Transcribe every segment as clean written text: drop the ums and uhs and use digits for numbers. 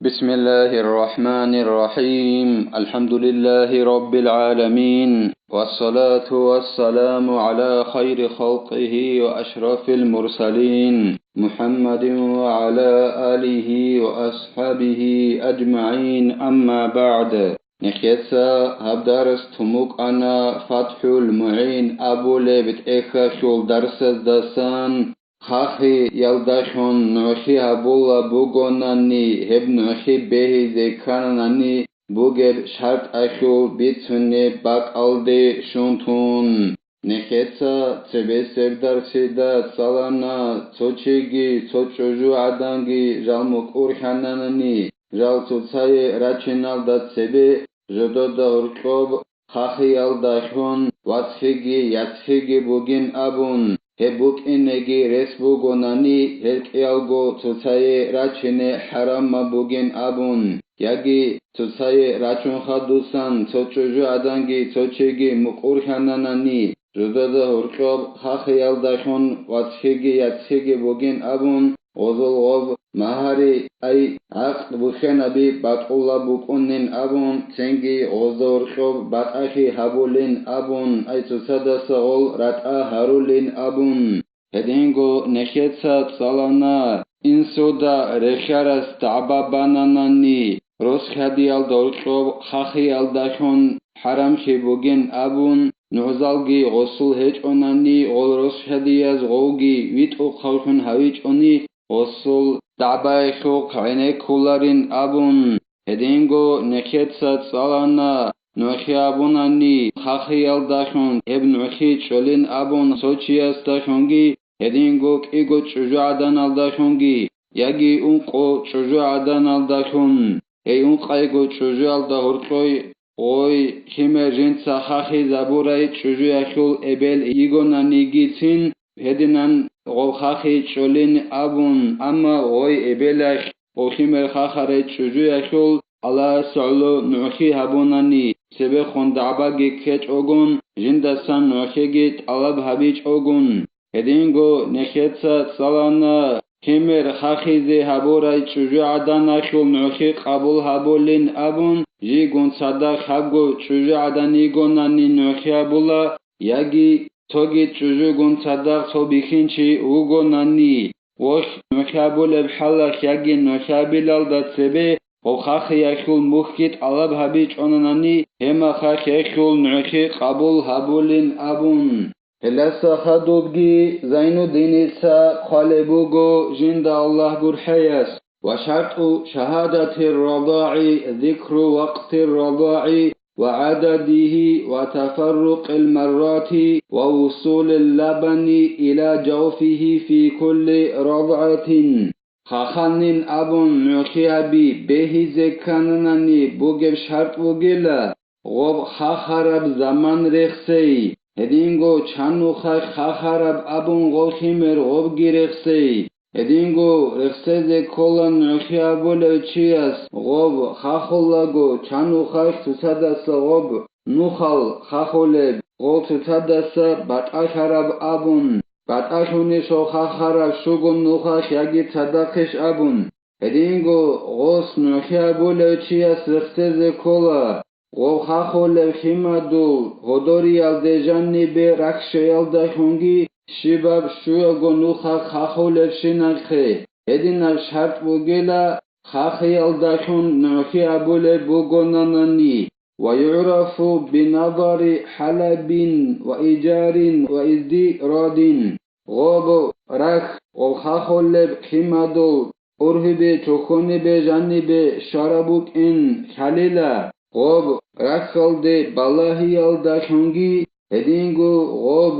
بسم الله الرحمن الرحيم الحمد لله رب العالمين والصلاة والسلام على خير خلقه وأشرف المرسلين محمد وعلى آله وأصحابه أجمعين أما بعد نخيتسا هبدارس تموك أنا فتح المعين أبو لبت إخا شول درس دسان خاخي يلداشون نوخي هبولا بوغوناني هب نوخي بهي زيكاناني بوغب شرط أشول بيتسوني باك ألدي شونتون نخيتسا تبه سردارسي دا سالانا توچيگي توچوجو عدانگي جالموك أورخاناناني جال توتساي راچينال دا تبه جدو دا هرقوب خاخي يلداشون واتخيگي ياتخيگي بوغين أبون هبوك إنجي رسبوغوناني هلكيالغو توتاي راچيني حرام بوغين أبون ياگي توتاي راچون خادوسان توچوجو عدانگي توچيگي مقورخاناناني جدادا هرقوب خاخيال داشون واتخيگي ياتخيگي بوغين أبون غزل مهاري أي عقد بخنبي باتقولا بوكونين أبون تنجي غزل رخوب باتأخي هابولين أبون أي تصدى سغول راتأ هارولين أبون هدينغو نخيتسا تسالانا إنسودا رخارس تعباباناناني روس خديال دورخوب خاخيال داشون حرام شبوغين أبون نعزالغي غسل هج أوناني غول روس خدياز غوغي ويتو خوشون هاويج أوني غسل دعباي خوق عيني كولارين أبون هدينغو نخيتسا تسالانا نوخي أبوناني خاخيال داشون اب نوخي چولين أبون سوچياس داشونغي هدينغو كيغو چوجو عدانال داشونغي ياگي اونقو چوجو عدانال داشون اي اونقايغو چوجو عالدا هرقوي غوي كيمه جنسا خاخي زابوراي چوجو يخول ابل ايغوناني گيتين هدينان غو خاخي چولين أبون أما غوي ابلاخ وخيمه خاخري چوجو يخول الله سعلو نوخي هبوناني سبه خوندعباگي كيچ اوگون جندسان نوخيگي طلب هبيچ اوگون هدينغو نخيتسا تسالانا كيمر خاخيزي هبوراي چوجو عدانا خول نوخي قبول هبولين أبون جيگون صدق حقو چوجو عدانيگوناني نوخي هبولا ياگي توگي چوجو گون صدق تو بخينچي اوگوناني وخ نوخي هبول بحلق ياگي نوخي هبلال دا تسبه وخاخي يخول مخيط علب هبيج أوناني هما خاخي يخول نوخي قبول هبولين أبون هلسا خدوبگي زينو دينيسا خالبوغو جند الله برحياس وشرط شهادة الرضاع ذكر وقت الرضاع وعدده وتفرق المرات ووصول اللبن إلى جوفه في كل رضعة خاخانين أبون نوخي هبي بهي زكاناني بوغب شرط وغلا غوب خاخرب زمان رخسي هدينغو چانو خاخرب أبون غوخيمر غوب گيرخسي هدينغو رخسي كولان نوخي أبولو چياس غوب خاخولاغو چانو خاخ تسادس غوب نوخال خاخولب غوب تسادس باتأخرب أبون باتأخوني شو خاخرب شوگون نوخاخ ياگي تصدقش أبون هدينغو غوص نوخي أبولو چياس رخسي كولا غو خاخولب خيمادو غدوري يالدجاني بي رخش يالدخونگي شباب شوگو نوخاخ خاخولب شنخي هدينال شرط بوغيلا خاخي يالدخون نوخي أبولو بوغوناناني ويعرف بنظر حلب وإيجار وإزدراد غوب رخ وخاخولب خيمادو أرهبي چوخوني بي جاني بي شاربوك إن خليلا غوب رخل دي بالله يالداشونگي هدينغو غوب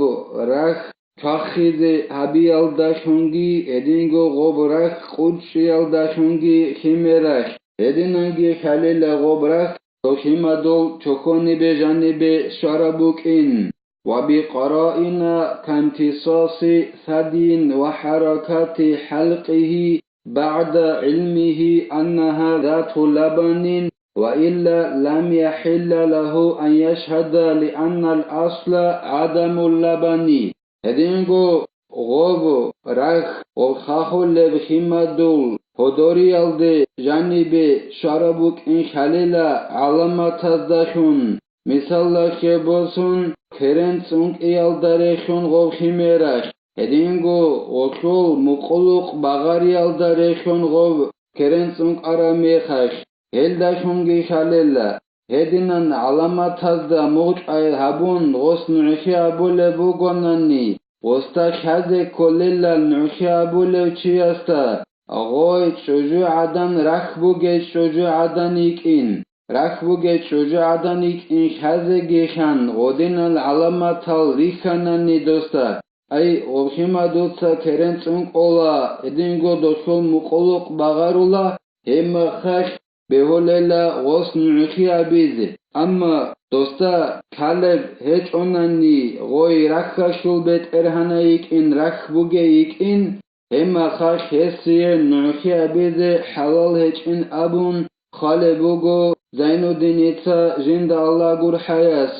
رخ چاخي دي هبي يالداشونگي هدينغو غوب رخ قدش يالداشونگي خيمرخ هدينانگي خليلا غوب رخ وخيمادول چوخوني بي جاني بي شاربوك إن وبقرائن كامتصاص ثدي وحركات حلقه بعد علمه أنها ذات لبن وإلا لم يحل له أن يشهد لأن الأصل عدم اللبن هدينغو غوب رخ وخاخول بخيمادول Hodorialde janibe şarabuk inşalila alamatazdaşun. Misalla bolsun kerentsunk iyaldareşun govhimeraş. Edingo oşol muquluk bagarialdareşun gov kerentsunk aramexaş. Heldaşun gişalila. Hedinan alamatazda muqay habun gosnuşi abule bugonanni. Gosta şaze kolilla nuşi abule çiyasta. Ağoy çocuğadan rakbuge çocuğadan ikin. Rakbuge çocuğadan ikin şaze geçen. Godinal alamatal rikhanani dosta. Ay obhima dotsa kerentsunk ola. Edingo doşol muqoluk bagarula. Hema khaş beholela gosnuşi abizi. Ama dosta kaleb hiç onanni. Goy rakhaşul bet erhana ikin. Rakbuge ikin. Hema khaş hessiye nuhi abizi halal heçin abun khalebugo Zainuddin Itsa jinda Allah gur hayas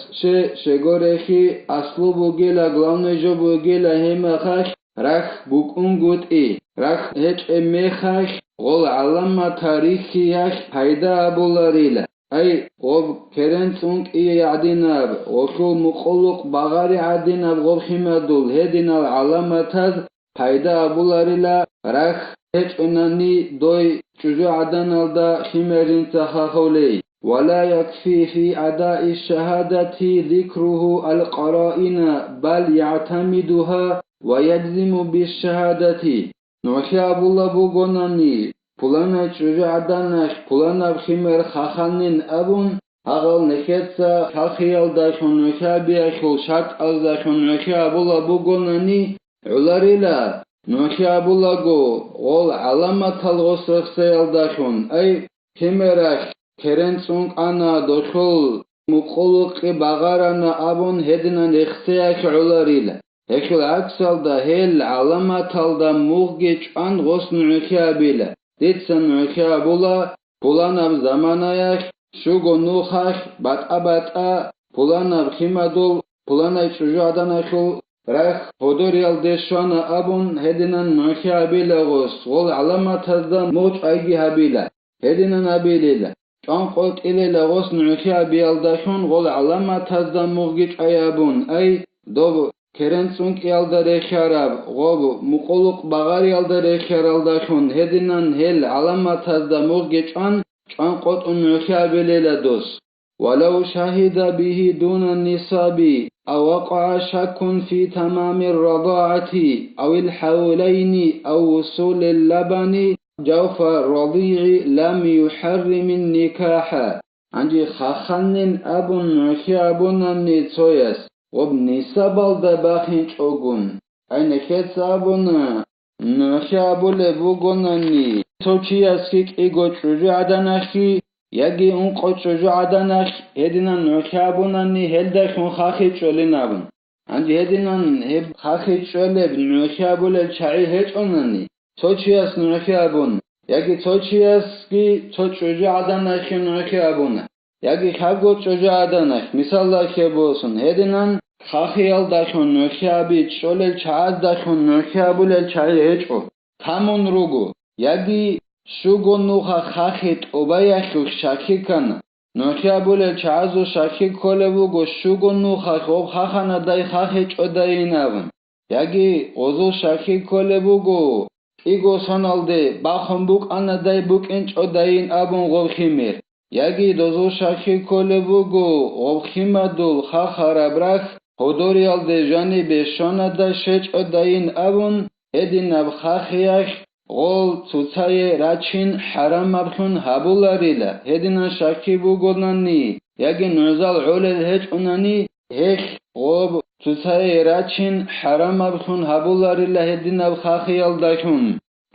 shegorehi aslu bugela glavne jo bugela hema khaş rakh bukun guti rakh heç emme khaş gol alama tarihi yaş hayda abularila ay ob kerentsunk iyi adinab oşul muquluk bagari adinab gol himadul hedinal alamataz Payda abularıyla rakh hiç önani doy çocuğu adan alda himerin tahaholey. Ve la yakfi fi adai şehadeti zikruhu al-qara'ina bel ya'tamiduha ve yedzim bis şehadeti. Nuhi abula bu gonani pulana çocuğu adanaş pulana himer hahanin abun Ağal neketsa halkiyalda şonuhi abiyaşul şart azda şonuhi abula bu gonani Ularila nuhi abulago ol alamatal gosrexseyaldaşun ay himeraş kerentsunk ana doşol muquluqi bagarana abun hedinan exseyaş ularila Ekul aksalda hel alamatalda muğgeç an gosnuhi abila Ditsan nuhi abula pulanab zamanayaş şugo nuhaş bat'a pulanab himadul pulanay çocuğu adanaşul Rakh hodorial deshwana abun hedinan nuhi abila gos gol alamatazda muç aygi habila hedinan abilila Can qot ilela gos nuhi abialdaşun gol alamatazda muğgiç ayabun ay dob kerentsunk yalda rekharab gob muquluk bagari yalda rekharaldaşun hedinan hel alamatazda muğgiç an can qot nuhi abilila dos ولو شهد به دون النصاب أو وقع شك في تمام الرضاعة أو الحولين أو وصول اللبن جوف الرضيع لم يحرم النكاح عندي خخنن أبن نوشي أبن النتويس وابن سبال دباخن شوغون أين كتس أبن نوشي أبن لبوغونني توشي أسكيك إيغو تشوجو عدناشي Yagi unqo çocuğu adanaş hedinan nökabunanni heldaşun xaxi çölinabun. Anci hedinan heb xaxi çöleb nökabulel çayı heç onanni. Çoçiyas nökabun. Yagi çoçiyas ki çocuğu adanaşi nökabuna. Yagi xago çocuğu adanaş. Misalla kebolsun. Hedinan xaxi yaldaşun nökabi çölel çayazdaşun nökabulel çayı heç o. Tamun rugu. Yagi Şugo nuha xaxit obayashu shakikana. Nuhiabule chazo shakik kolevugo şugo nuha xob xaxana day xaxit odayinavun. Yagi ozo shakik kolevugo igo sonalde baxombuk anaday bukinch odayin abun gobkhimir. Yagi dozo shakik kolevugo gobkhimadul xaxarabrakh hodorialde jani beshonada shech odayin abun edinab xaxiyash Gol tutsaye raçin haram abhun habularila hedina şaki bugonani yagi nuzal ulel hiç onani hek gob tutsaye raçin haram abhun habularila hedina bkhakhyaldashun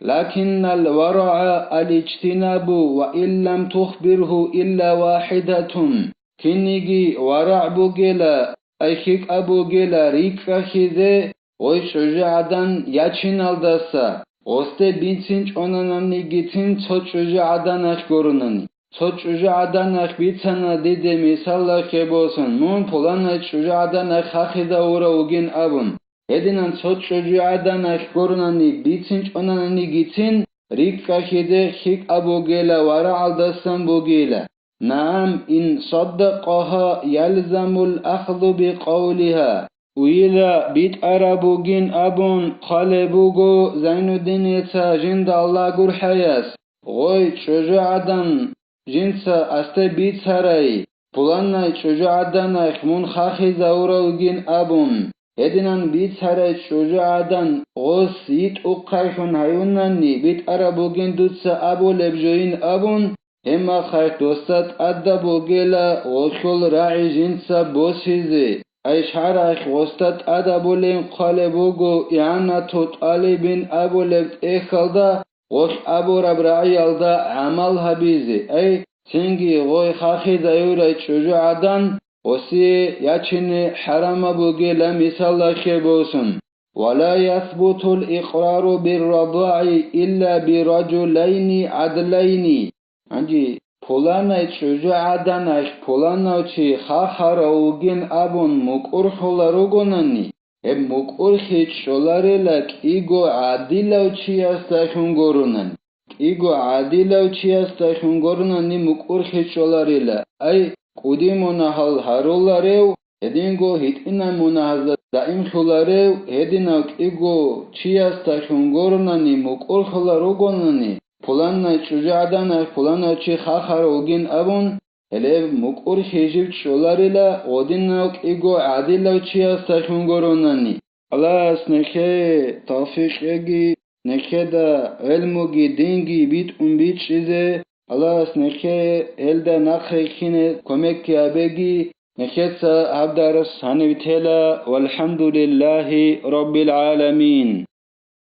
lakinnal wara'a al-ijtinabu wa illam tukhbirhu illa wahidatun kinigi wara' bugela ayhik abugela rikakhize oy çocuğadan yaçin aldasa Oste binsinç onanani gitin çocuğu adanaş gorunani. Çocuğu adanaş bitsana dede misalla kebolsun. Mun polana çocuğu adanaş hakhida ura ugin abun. Edinan çocuğu adanaş gorunani bitsinç onanani gitin ريكا كده خيك أبو جيلا ورع دسن بوجيلا. نعم إن صدقها يلزم الأخذ بقولها. وإلى بيت أرابوجين أبون قلبوجو زين الدين جند الله جور حياس. غوي شجاعدن جنسا أست بيت سراي. بلنا شجاعدن خمون خاخي زوروجين أبون. هدنان بيت سراي شجاعدن غوس يت أقايفن هيونني بيت أرابوجين دوتسا أبو لبجوين أبون. هما خايف دوستات أدبو جيلا وشول راعي جنسا بوسيزي. أيش حرخ وستات أدبولين قالبوغو إعانة طالبين أبو لبت إخلدا وش أبو ربرعي يلدا عملها بيزي. أي سنجي غوي خاخي دايورا شجاعدان وسي يچني حرام بوغي لمثال خبوسن. ولا يثبت الإقرار بالرضاع إلا برجلين عدلين. عندي فلانا شجاعدانش فلانا چي خاخراوگين أبون مقرحولا روگوناني. اب مقرحيت شولاريلك إيگو عاديلاو چي استاشون گورونان. إيگو عاديلاو چي استاشون گوروناني مقرحيت شولاريلا. أي قودي منحل هارولاريو هدينگو هيتنا منحل دائم شولاريو هديناوك إيگو چي استاشون گوروناني مقرحولا روگوناني. فلان شجاعدان فلان چی خاخر اوگین ابون هلی مقور خیجیب شولاريلا ودينوك إيگو عاديلا چی استشون گرونانی. الله نکه توفیق اگی نکه دا علموگی دینگی بیت بیت چیزه. الله نکه هلدا نخی خینه کمک کی ابگی نکه تا عبدالرس هنویتلا والحمد لله رب العالمين.